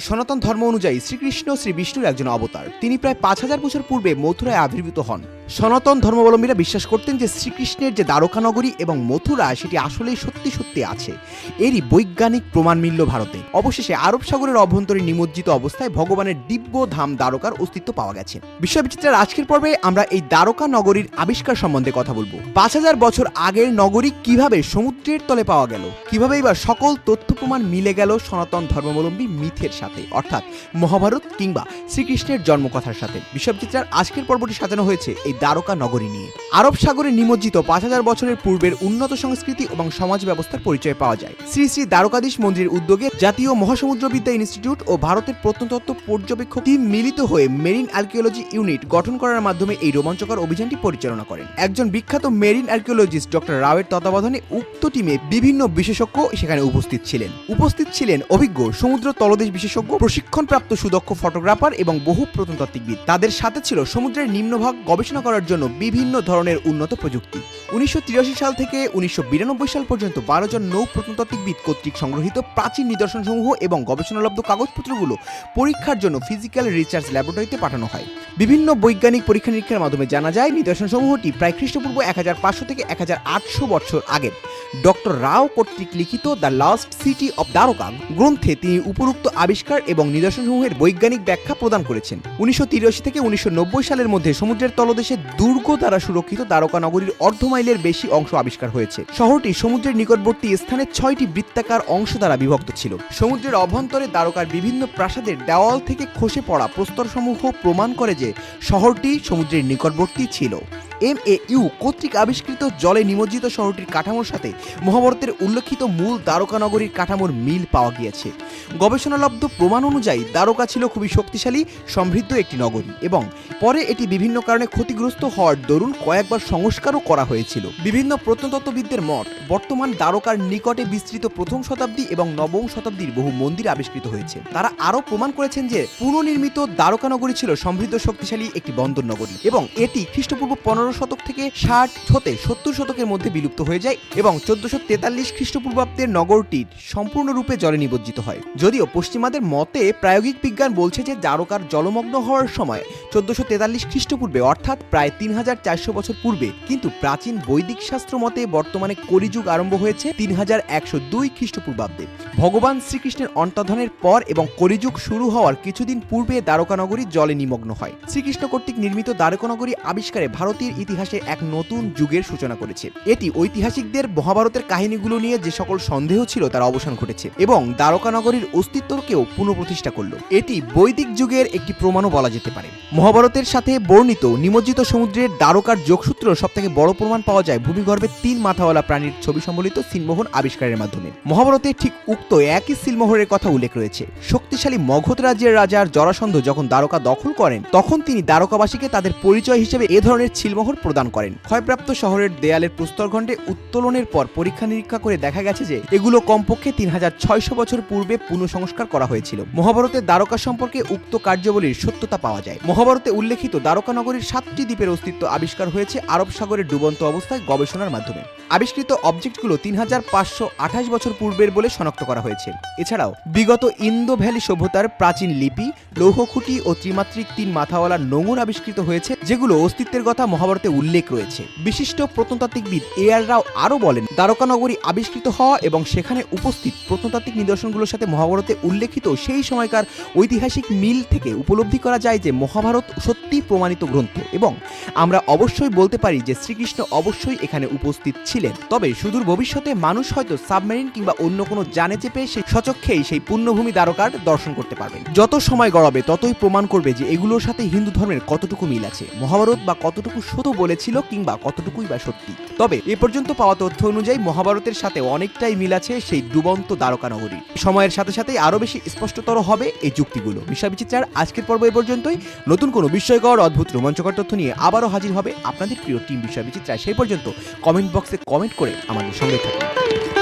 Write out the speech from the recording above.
সনাতন ধর্ম অনুযায়ী শ্রীকৃষ্ণ শ্রী বিষ্ণুর একজন অবতার। তিনি প্রায় 5000 বছর পূর্বে মথুরায় আবির্ভূত হন। সনাতন ধর্মাবলম্বীরা বিশ্বাস করতেন যে শ্রীকৃষ্ণের যে দ্বারকা নগরী এবং মথুরা সেটি আসলেই সত্যি সত্যি আছে। এরই বৈজ্ঞানিক প্রমাণ মিলল ভারতে। অবশেষে আরব সাগরের অভ্যন্তরে নিমজ্জিত অবস্থায় ভগবানের দিব্য ধাম দ্বারকার অস্তিত্ব পাওয়া গেছে। বিশ্ববিচিত্রার আজকের পর্বে আমরা এই দ্বারকা নগরীর আবিষ্কার সম্বন্ধে কথা বলবো। 5000 বছর আগের নগরী কিভাবে সমুদ্রের তলে পাওয়া গেল, কিভাবেই বা সকল তথ্য প্রমাণ মিলে গেল সনাতন ধর্মাবলম্বী মিথের সাথে, অর্থাৎ মহাভারত কিংবা শ্রীকৃষ্ণের জন্মকথার সাথে। বিশ্ববিচিত্রার আজকের পর্বটি সাজানো হয়েছে এই দ্বারকা নগরী নিয়ে। আরব সাগরে নিমজ্জিত 5000 বছরের পূর্বের উন্নত সংস্কৃতি এবং সমাজ ব্যবস্থার পরিচয় পাওয়া যায়। শ্রী শ্রী দ্বারকাধীশ মন্দিরের উদ্যোগে জাতীয় মহাসমুদ্রবিদ্যা ইনস্টিটিউট ও ভারতের প্রত্নতত্ত্ব পর্যবেক্ষক টিম মিলিত হয়ে মেরিন আর্কিওলজি ইউনিট গঠন করার মাধ্যমে এই রোমাঞ্চকর অভিযানটি পরিচালনা করেন। একজন বিখ্যাত মেরিন আর্কিওলজিস্ট ডক্টর রাওয়ের তত্ত্বাবধানে উক্ত টিমে বিভিন্ন বিশেষজ্ঞ সেখানে উপস্থিত ছিলেন অভিজ্ঞ সমুদ্র তলদেশ বিশেষজ্ঞ, প্রশিক্ষণপ্রাপ্ত সুদক্ষ ফটোগ্রাফার এবং বহু প্রত্নতাত্ত্বিকবিদ। তাদের সাথে ছিল সমুদ্রের নিম্নভাগ গবেষণা করার জন্য বিভিন্ন ধরনের উন্নত প্রযুক্তি। 1983 সাল থেকে 1992 সাল পর্যন্ত 12 জন নৌ প্রত্নতাত্ত্বিকবিদ কর্তৃক সংগ্রহিত প্রাচীন নিদর্শনসমূহ এবং গবেষণালব্ধ কাগজপত্রগুলো পরীক্ষার জন্য ফিজিক্যাল রিসার্চ ল্যাবরেটরিতে পাঠানো হয়। বিভিন্ন বৈজ্ঞানিক পরীক্ষা নিরীক্ষার মাধ্যমে জানা যায় নিদর্শনসমূহটি প্রায় খ্রিস্টপূর্ব 1500 থেকে 1800 বছর আগের। ডক্টর রাও কর্তৃক লিখিত the last city of Dwarka গ্রন্থে তিনি উপরোক্ত আবিষ্কার এবং নিদর্শনসমূহের বৈজ্ঞানিক ব্যাখ্যা প্রদান করেছেন। 1983 থেকে 1990 সালের মধ্যে সমুদ্রের তলদেশে দুর্গ দ্বারা সুরক্ষিত দ্বারকা নগরীর অর্ধ মাইলের বেশি অংশ আবিষ্কার হয়েছে। শহরটি সমুদ্রের নিকটবর্তী স্থানে 6টি বৃত্তাকার অংশ দ্বারা বিভক্ত ছিল। সমুদ্রের অভ্যন্তরে দ্বারকার বিভিন্ন প্রাসাদের দেওয়াল থেকে খসে পড়া প্রস্তরসমূহ প্রমাণ করে যে শহরটি সমুদ্রের নিকটবর্তী ছিল। MAU কর্তৃক আবিষ্কৃত জলে নিমজ্জিত শহরটির কাঠামোর সাথে মহাভারতের উল্লেখিত মূল দ্বারকা নগরীর কাঠামোর মিল পাওয়া গিয়েছে। গবেষণালব্ধ প্রমাণ অনুযায়ী দ্বারকা ছিল খুবই শক্তিশালী সমৃদ্ধ একটি নগরী এবং পরে এটি বিভিন্ন কারণে ক্ষতিগ্রস্ত হওয়ার দরুন কয়েকবার সংস্কারও করা হয়েছিল। বিভিন্ন প্রত্নতত্ত্ববিদদের মত বর্তমান দ্বারকার নিকটে বিস্তৃত প্রথম শতাব্দী এবং নবম শতাব্দীর বহু মন্দির আবিষ্কৃত হয়েছে। তারা আরও প্রমাণ করেছেন যে পুনর্নির্মিত দ্বারকা নগরী ছিল সমৃদ্ধ শক্তিশালী একটি বন্দর নগরী এবং এটি খ্রিস্টপূর্ব 15 শতক থেকে 60 হতে 70 শতকের মধ্যে বিলুপ্ত হয়ে যায় এবং 1443 খ্রিস্টপূর্বাব্দের নগরটির সম্পূর্ণরূপে জলে নিমজ্জিত হয়। যদিও পশ্চিমাদের মতে প্রায়োগিক বিজ্ঞান বলছে যে দ্বারকার জলমগ্ন হওয়ার সময় 1443 খ্রিস্টপূর্বে অর্থাৎ প্রায় 3400 বছর পূর্বে, কিন্তু প্রাচীন বৈদিক শাস্ত্র মতে বর্তমানে কলিযুগ আরম্ভ হয়েছে 3102 খ্রিস্টপূর্বাব্দে। ভগবান শ্রীকৃষ্ণের অন্তর্ধানের পর এবং কলিযুগ শুরু হওয়ার কিছুদিন পূর্বে দ্বারকা নগরী জলে নিমগ্ন হয়। শ্রীকৃষ্ণ কর্তৃক নির্মিত দ্বারকা নগরী আবিষ্কারে ভারতের ইতিহাসে এক নতুন যুগের সূচনা করেছে। এটি ঐতিহাসিকদের মহাভারতের কাহিনীগুলো নিয়ে যে সকল সন্দেহ ছিল তার অবসান ঘটেছে এবং দ্বারকা নগরীর অস্তিত্বকেও পুনঃপ্রতিষ্ঠা করল। এটি বৈদিক যুগের একটি প্রমাণও বলা যেতে পারে। মহাভারতের সাথে বর্ণিত নিমজ্জিত সমুদ্রের দ্বারকার যোগসূত্র সবথেকে বড় প্রমাণ পাওয়া যায় ভূমিগর্ভে 3 মাথাওয়ালা প্রাণীর ছবি সম্বলিত সিলমোহর আবিষ্কারের মাধ্যমে। মহাভারতে ঠিক উক্ত একই সিলমোহরের কথা উল্লেখ রয়েছে। শক্তিশালী মগধ রাজ্যের রাজার জরাসন্ধ যখন দ্বারকা দখল করেন তখন তিনি দ্বারকাবাসীকে তাদের পরিচয় হিসেবে এ ধরনের সিলমোহর প্রদান করেন। ক্ষয়প্রাপ্ত শহরের দেয়ালের প্রস্তরখণ্ডে উত্তোলনের পর পরীক্ষা নিরীক্ষা করে দেখা গেছে যে এগুলো কমপক্ষে 3600 বছর পূর্বে পুনঃসংস্কার করা হয়েছিল। মহাভারতের দ্বারকা সম্পর্কে উক্ত কার্যাবলীর সত্যতা পাওয়া যায়। মহাভারতে উল্লেখিত দ্বারকা নগরীর 7টি দ্বীপের অস্তিত্ব আবিষ্কার হয়েছে আরব সাগরের ডুবন্ত অবস্থায় গবেষণার মাধ্যমে। আবিষ্কৃত অবজেক্টগুলো 3528 বছর পূর্বের বলে শনাক্ত করা হয়েছে। এছাড়াও বিগত ইন্দো ভ্যালি সভ্যতার প্রাচীন লিপি, লৌহখুঁটি ও ত্রিমাত্রিক 3 মাথাওয়ালা নোঙর আবিষ্কৃত হয়েছে, যেগুলো অস্তিত্বের কথা মহাভারতে উল্লেখ রয়েছে। বিশিষ্ট প্রত্নতাত্ত্বিকবিদ AR রাও আরও বলেন দ্বারকা নগরী আবিষ্কৃত হওয়া এবং সেখানে উপস্থিত প্রত্নতাত্ত্বিক নিদর্শনগুলোর সাথে মহাভারতে উল্লেখিত সেই সময়কার ঐতিহাসিক মিল থেকে উপলব্ধি করা যায় যে মহাভারত সত্যি প্রমাণিত গ্রন্থ এবং আমরা অবশ্যই বলতে পারি যে শ্রীকৃষ্ণ অবশ্যই এখানে উপস্থিত ছিলেন। তবে সুদূর ভবিষ্যতে মানুষ হয়তো সাবমেরিন কিংবা অন্য কোনো যানে চেপে সেই স্বচক্ষেই সেই পুণ্যভূমি দ্বারকার দর্শন করতে পারবেন। যত সময় গড়াবে ততই প্রমাণ করবে যে এগুলোর সাথে হিন্দু ধর্মের কতটুকু মিল আছে, মহাভারত বা কতটুকু সত্য বলেছিল কিংবা কতটুকুই বা সত্যি। তবে এ পর্যন্ত পাওয়া তথ্য অনুযায়ী মহাভারতের সাথে অনেকটাই মিল আছে সেই ডুবন্ত দ্বারকা নগরী। সময়ের সাথে সাথে আরো বেশি স্পষ্টতর হবে এই যুক্তিগুলো। বিশ্ববিচিত্রার আজকের পর্ব এ পর্যন্তই। নতুন কোনো বিস্ময়কর, অদ্ভুত, রোমাঞ্চকর তথ্য নিয়ে আবারও হাজির হবে আপনাদের প্রিয় টিম বিশ্ববিচিত্রা। সেই পর্যন্ত কমেন্ট বক্সে কমেন্ট করে আমাদের সঙ্গে থাকুন।